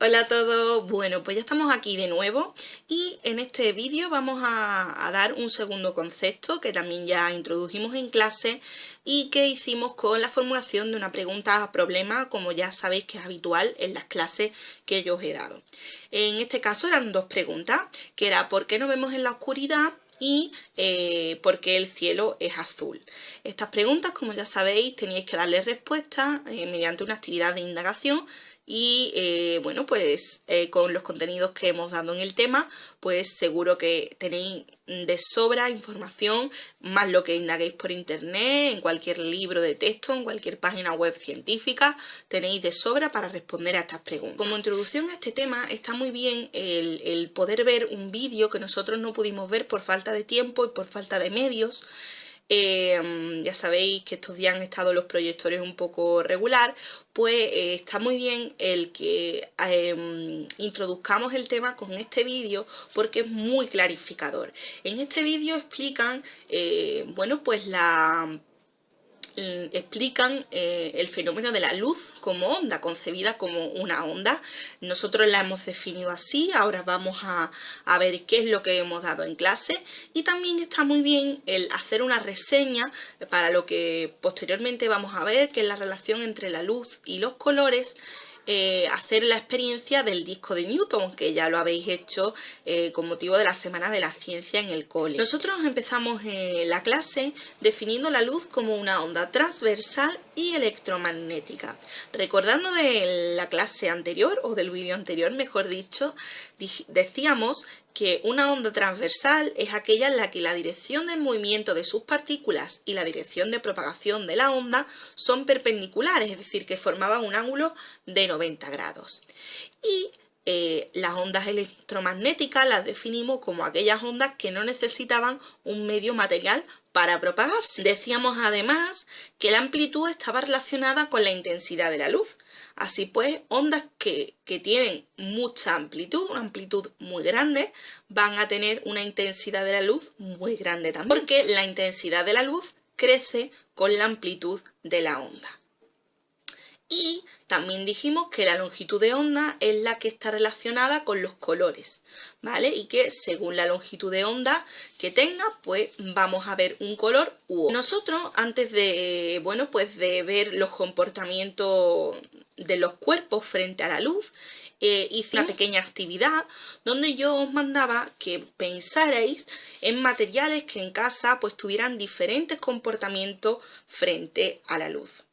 Hola a todos, bueno pues ya estamos aquí de nuevo y en este vídeo vamos a dar un segundo concepto que también ya introdujimos en clase y que hicimos con la formulación de una pregunta problema, como ya sabéis que es habitual en las clases que yo os he dado. En este caso eran dos preguntas, que era ¿por qué no vemos en la oscuridad? Y por qué el cielo es azul. Estas preguntas, como ya sabéis, teníais que darles respuesta mediante una actividad de indagación y bueno, pues con los contenidos que hemos dado en el tema, pues seguro que tenéis de sobra información, más lo que indaguéis por internet, en cualquier libro de texto, en cualquier página web científica, tenéis de sobra para responder a estas preguntas. Como introducción a este tema está muy bien el poder ver un vídeo que nosotros no pudimos ver por falta de tiempo y por falta de medios. Ya sabéis que estos días han estado los proyectores un poco regular, pues está muy bien el que introduzcamos el tema con este vídeo porque es muy clarificador. En este vídeo explican, bueno, pues explican el fenómeno de la luz como onda, concebida como una onda. Nosotros la hemos definido así, ahora vamos a ver qué es lo que hemos dado en clase y también está muy bien el hacer una reseña para lo que posteriormente vamos a ver, que es la relación entre la luz y los colores. Hacer la experiencia del disco de Newton, que ya lo habéis hecho con motivo de la Semana de la Ciencia en el cole. Nosotros empezamos la clase definiendo la luz como una onda transversal y electromagnética. Recordando de la clase anterior, o del vídeo anterior, mejor dicho, decíamos que una onda transversal es aquella en la que la dirección del movimiento de sus partículas y la dirección de propagación de la onda son perpendiculares, es decir, que formaban un ángulo de 90 grados. Y las ondas electromagnéticas las definimos como aquellas ondas que no necesitaban un medio material para propagarse. Decíamos además que la amplitud estaba relacionada con la intensidad de la luz. Así pues, ondas que tienen mucha amplitud, una amplitud muy grande, van a tener una intensidad de la luz muy grande también, porque la intensidad de la luz crece con la amplitud de la onda. Y también dijimos que la longitud de onda es la que está relacionada con los colores, ¿vale? Y que según la longitud de onda que tenga, pues vamos a ver un color u otro. Nosotros, antes de, bueno, pues de ver los comportamientos de los cuerpos frente a la luz, hice una pequeña actividad donde yo os mandaba que pensarais en materiales que en casa pues tuvieran diferentes comportamientos frente a la luz.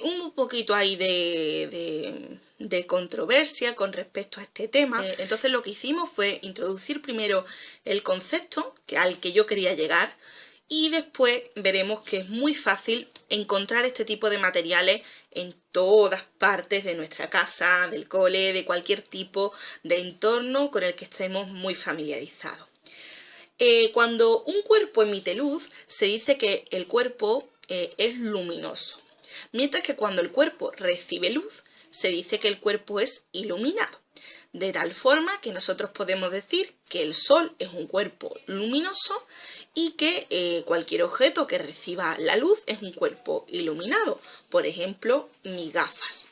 Un poquito ahí de controversia con respecto a este tema. Entonces lo que hicimos fue introducir primero el concepto al que yo quería llegar y después veremos que es muy fácil encontrar este tipo de materiales en todas partes de nuestra casa, del cole, de cualquier tipo de entorno con el que estemos muy familiarizados. Cuando un cuerpo emite luz, se dice que el cuerpo es luminoso. Mientras que cuando el cuerpo recibe luz, se dice que el cuerpo es iluminado. De tal forma que nosotros podemos decir que el Sol es un cuerpo luminoso y que cualquier objeto que reciba la luz es un cuerpo iluminado. Por ejemplo, mis gafas.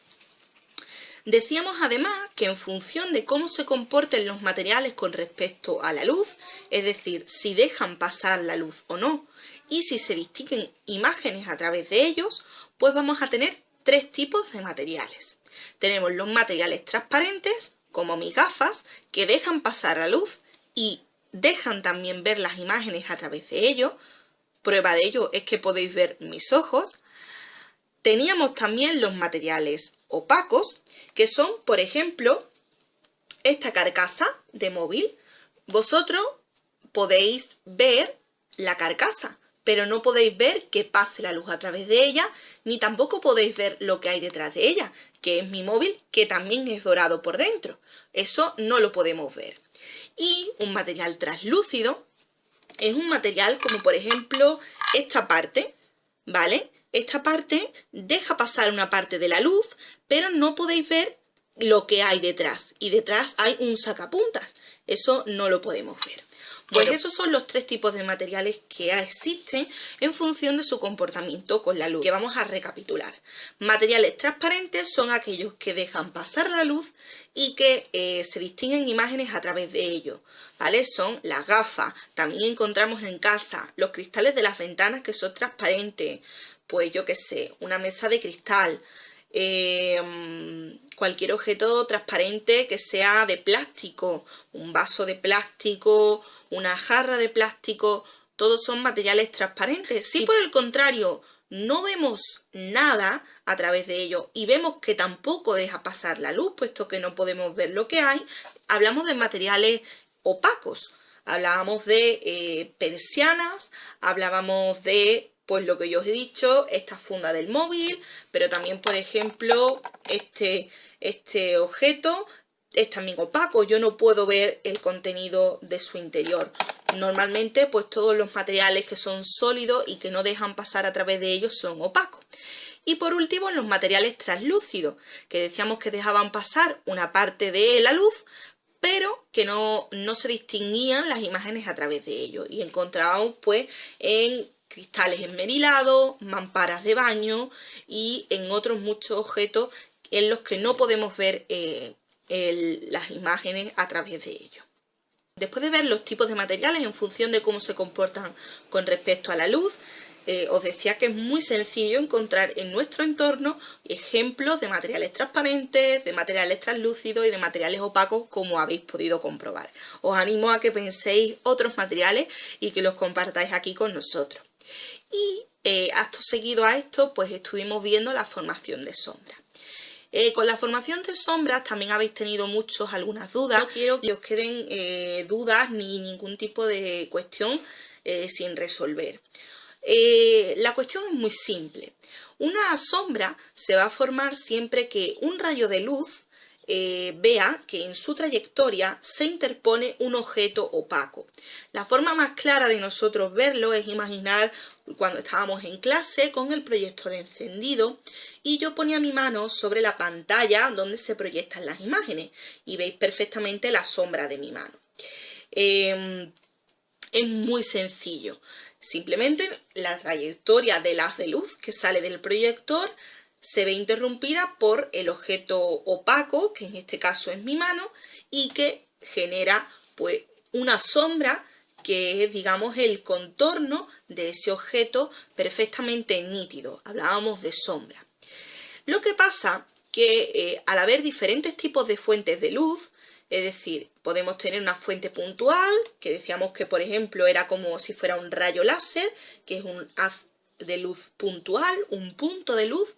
Decíamos además que en función de cómo se comporten los materiales con respecto a la luz, es decir, si dejan pasar la luz o no, y si se distinguen imágenes a través de ellos, pues vamos a tener tres tipos de materiales. Tenemos los materiales transparentes, como mis gafas, que dejan pasar la luz y dejan también ver las imágenes a través de ellos. Prueba de ello es que podéis ver mis ojos. Teníamos también los materiales opacos, que son, por ejemplo, esta carcasa de móvil. Vosotros podéis ver la carcasa, pero no podéis ver que pase la luz a través de ella, ni tampoco podéis ver lo que hay detrás de ella, que es mi móvil, que también es dorado por dentro. Eso no lo podemos ver. Y un material translúcido es un material como, por ejemplo, esta parte, ¿vale? Esta parte deja pasar una parte de la luz, pero no podéis ver lo que hay detrás. Y detrás hay un sacapuntas. Eso no lo podemos ver. Pues esos son los tres tipos de materiales que existen en función de su comportamiento con la luz, que vamos a recapitular. Materiales transparentes son aquellos que dejan pasar la luz y que se distinguen imágenes a través de ellos, ¿vale? Son las gafas, también encontramos en casa los cristales de las ventanas que son transparentes, pues yo qué sé, una mesa de cristal, cualquier objeto transparente que sea de plástico, un vaso de plástico, una jarra de plástico, todos son materiales transparentes. Si por el contrario no vemos nada a través de ellos y vemos que tampoco deja pasar la luz, puesto que no podemos ver lo que hay, hablamos de materiales opacos. Hablábamos de persianas, hablábamos de, pues lo que yo os he dicho, esta funda del móvil, pero también, por ejemplo, este objeto es también opaco, yo no puedo ver el contenido de su interior. Normalmente, pues todos los materiales que son sólidos y que no dejan pasar a través de ellos son opacos. Y por último, los materiales translúcidos, que decíamos que dejaban pasar una parte de la luz, pero que no se distinguían las imágenes a través de ellos. Y encontrábamos pues en cristales enmerilados, mamparas de baño y en otros muchos objetos en los que no podemos ver las imágenes a través de ellos. Después de ver los tipos de materiales en función de cómo se comportan con respecto a la luz, os decía que es muy sencillo encontrar en nuestro entorno ejemplos de materiales transparentes, de materiales translúcidos y de materiales opacos, como habéis podido comprobar. Os animo a que penséis otros materiales y que los compartáis aquí con nosotros. Y acto seguido a esto, pues estuvimos viendo la formación de sombras. Con la formación de sombras también habéis tenido algunas dudas. No quiero que os queden dudas ni ningún tipo de cuestión sin resolver. La cuestión es muy simple. Una sombra se va a formar siempre que un rayo de luz vea que en su trayectoria se interpone un objeto opaco. La forma más clara de nosotros verlo es imaginar cuando estábamos en clase con el proyector encendido y yo ponía mi mano sobre la pantalla donde se proyectan las imágenes y veis perfectamente la sombra de mi mano. Es muy sencillo. Simplemente la trayectoria del haz de luz que sale del proyector se ve interrumpida por el objeto opaco, que en este caso es mi mano, y que genera pues una sombra que es, digamos, el contorno de ese objeto perfectamente nítido. Hablábamos de sombra. Lo que pasa que al haber diferentes tipos de fuentes de luz, es decir, podemos tener una fuente puntual, que decíamos que, por ejemplo, era como si fuera un rayo láser, que es un haz de luz puntual, un punto de luz,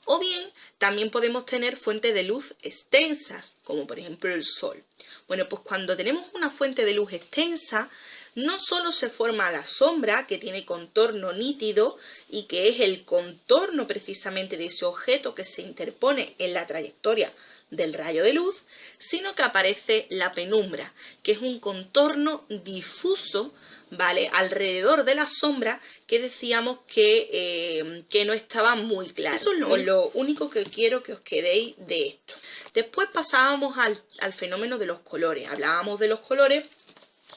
o bien también podemos tener fuentes de luz extensas, como por ejemplo el sol. Bueno, pues cuando tenemos una fuente de luz extensa, no solo se forma la sombra, que tiene contorno nítido y que es el contorno precisamente de ese objeto que se interpone en la trayectoria del rayo de luz, sino que aparece la penumbra, que es un contorno difuso, ¿vale?, alrededor de la sombra, que decíamos que no estaba muy claro. Eso es lo único que quiero que os quedéis de esto. Después pasábamos al fenómeno de los colores. Hablábamos de los colores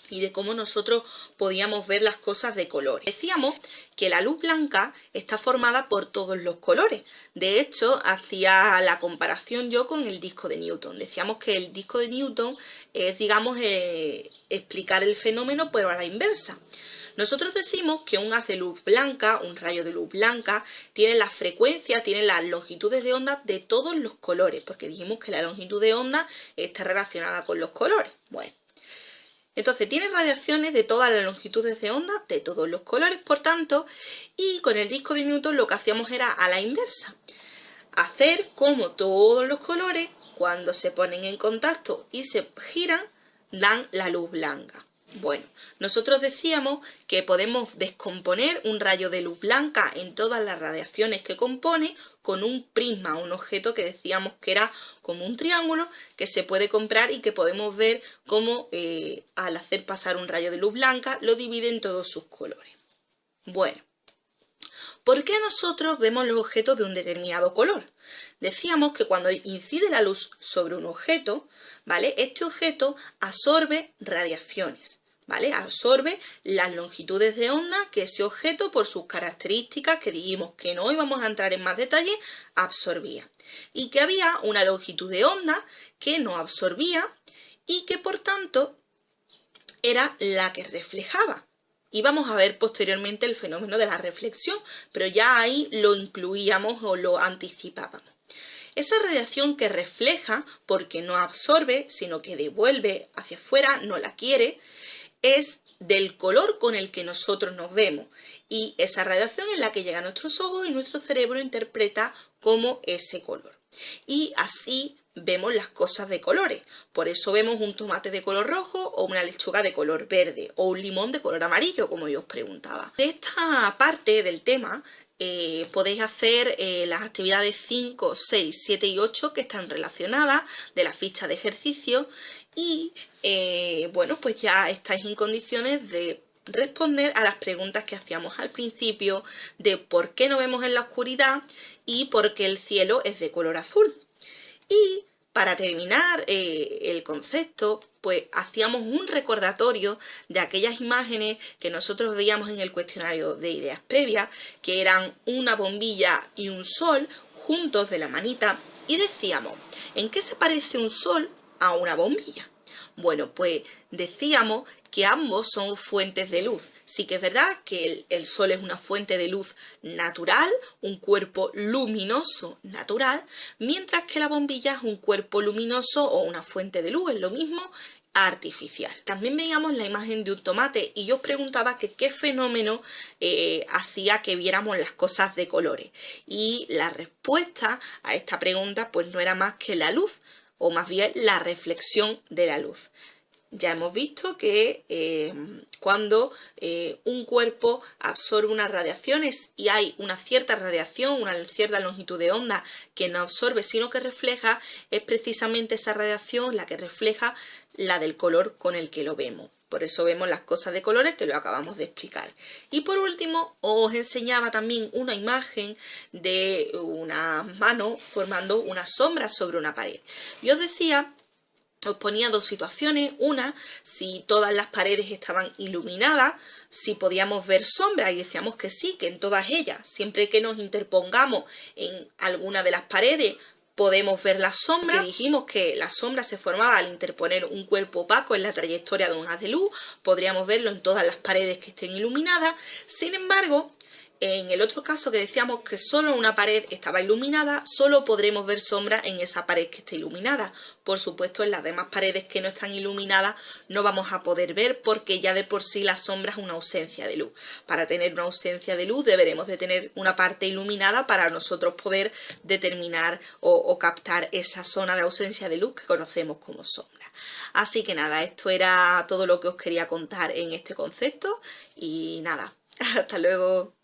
y de cómo nosotros podíamos ver las cosas de colores. Decíamos que la luz blanca está formada por todos los colores. De hecho, hacía la comparación yo con el disco de Newton. Decíamos que el disco de Newton es, digamos, explicar el fenómeno, pero a la inversa. Nosotros decimos que un haz de luz blanca, un rayo de luz blanca, tiene la frecuencia, tiene las longitudes de onda de todos los colores, porque dijimos que la longitud de onda está relacionada con los colores. Bueno. Entonces tiene radiaciones de todas las longitudes de onda, de todos los colores, por tanto, y con el disco de Newton lo que hacíamos era a la inversa. Hacer como todos los colores, cuando se ponen en contacto y se giran, dan la luz blanca. Bueno, nosotros decíamos que podemos descomponer un rayo de luz blanca en todas las radiaciones que compone con un prisma, un objeto que decíamos que era como un triángulo que se puede comprar y que podemos ver cómo al hacer pasar un rayo de luz blanca lo divide en todos sus colores. Bueno, ¿por qué nosotros vemos los objetos de un determinado color? Decíamos que cuando incide la luz sobre un objeto, ¿vale?, este objeto absorbe radiaciones. ¿vale? Absorbe las longitudes de onda que ese objeto, por sus características, que dijimos que no íbamos a entrar en más detalle, absorbía. Y que había una longitud de onda que no absorbía y que, por tanto, era la que reflejaba. Y vamos a ver posteriormente el fenómeno de la reflexión, pero ya ahí lo incluíamos o lo anticipábamos. Esa radiación que refleja, porque no absorbe, sino que devuelve hacia afuera, no la quiere, es del color con el que nosotros nos vemos. Y esa radiación es la que llega a nuestros ojos y nuestro cerebro interpreta como ese color. Y así vemos las cosas de colores. Por eso vemos un tomate de color rojo o una lechuga de color verde o un limón de color amarillo, como yo os preguntaba. De esta parte del tema podéis hacer las actividades 5, 6, 7 y 8 que están relacionadas de la ficha de ejercicio y bueno, pues ya estáis en condiciones de responder a las preguntas que hacíamos al principio de por qué no vemos en la oscuridad y por qué el cielo es de color azul. Y para terminar el concepto, pues hacíamos un recordatorio de aquellas imágenes que nosotros veíamos en el cuestionario de ideas previas, que eran una bombilla y un sol juntos de la manita, y decíamos, ¿en qué se parece un sol a una bombilla? Bueno, pues decíamos que ambos son fuentes de luz. Sí que es verdad que el sol es una fuente de luz natural, un cuerpo luminoso natural, mientras que la bombilla es un cuerpo luminoso o una fuente de luz, es lo mismo, artificial. También veíamos la imagen de un tomate y yo os preguntaba que qué fenómeno hacía que viéramos las cosas de colores. Y la respuesta a esta pregunta pues no era más que la luz, o más bien la reflexión de la luz. Ya hemos visto que cuando un cuerpo absorbe unas radiaciones y hay una cierta radiación, una cierta longitud de onda que no absorbe sino que refleja, es precisamente esa radiación la que refleja la del color con el que lo vemos. Por eso vemos las cosas de colores que lo acabamos de explicar. Y por último os enseñaba también una imagen de una mano formando una sombra sobre una pared. Y os decía, os ponía dos situaciones. Una, si todas las paredes estaban iluminadas, si podíamos ver sombras, y decíamos que sí, que en todas ellas, siempre que nos interpongamos en alguna de las paredes, podemos ver la sombra. Que dijimos que la sombra se formaba al interponer un cuerpo opaco en la trayectoria de un haz de luz. Podríamos verlo en todas las paredes que estén iluminadas. Sin embargo, en el otro caso que decíamos que solo una pared estaba iluminada, solo podremos ver sombra en esa pared que esté iluminada. Por supuesto, en las demás paredes que no están iluminadas no vamos a poder ver porque ya de por sí la sombra es una ausencia de luz. Para tener una ausencia de luz deberemos de tener una parte iluminada para nosotros poder determinar o captar esa zona de ausencia de luz que conocemos como sombra. Así que nada, esto era todo lo que os quería contar en este concepto y nada, hasta luego.